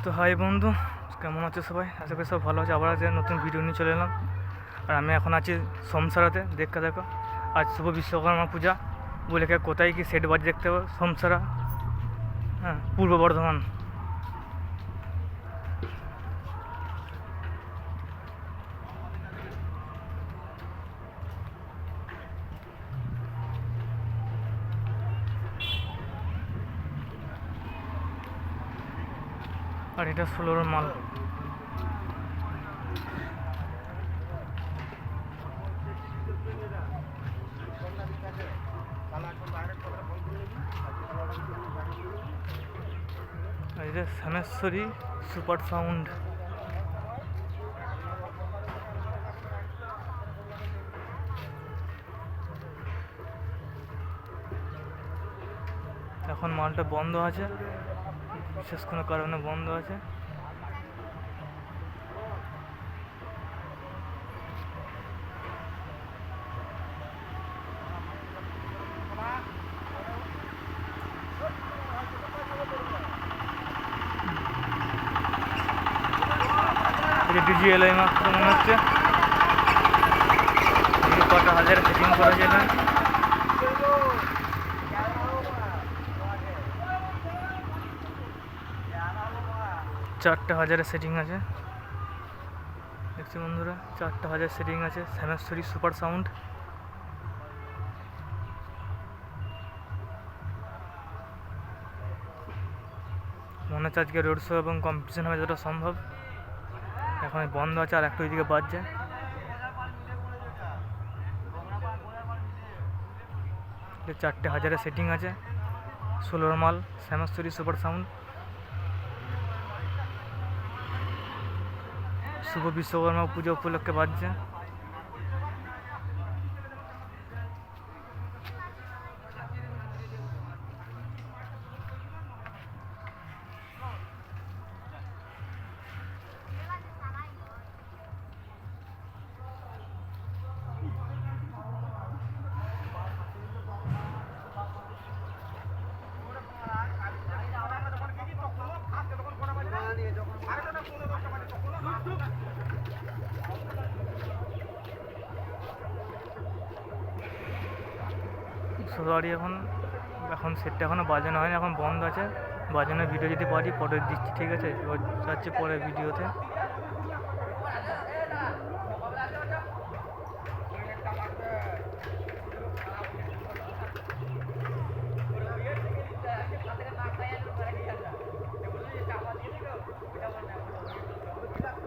তো হাই বন্ধু, কেমন আছো সবাই? আশা করি সব ভালো আছে। আবার আজকে নতুন ভিডিও নিয়ে চলে এলাম। আর আমি এখন আছি সোমসারাতে। দেখো আজ শুভ বিশ্বকর্মা পূজা বলে কোথায় কি সেট বাজ দেখতে পাবো। সোমসারা, হ্যাঁ, পূর্ব বর্ধমান। আর এটা 16 মাল। আর এটা শ্যামেশ্বরী সুপার সাউন্ড। এখন মালটা বন্ধ আছে, বিশেষ কোনো কারণে বন্ধ আছে। এটা ডিজিএলআই মাত্র মনে হচ্ছে। কটা হাজারে সেটিং করা যায় না। 4টা হাজারে সেটিং আছে, দেখছি বন্ধুরা। 4টা হাজার সেটিং আছে। Shyameshwari super sound. মনে হচ্ছে আজকে রোড শো এবং কম্পিটিশন হবে যতটা সম্ভব। এখন বন্ধ আছে, আর একটা ওইদিকে বাজছে। এটা 4টে হাজারে সেটিং আছে। 16 মাল শ্যামেশ্বরী সুপার সাউন্ড। শুভ বিশ্বকর্মা পুজো উপলক্ষে বাজছে। সরি, এখন সেটটা এখনও বাজানো হয়নি, এখন বন্ধ আছে। বাজানোর ভিডিও যদি পারি পরে দিচ্ছি, ঠিক আছে? যাচ্ছি পরের ভিডিওতে।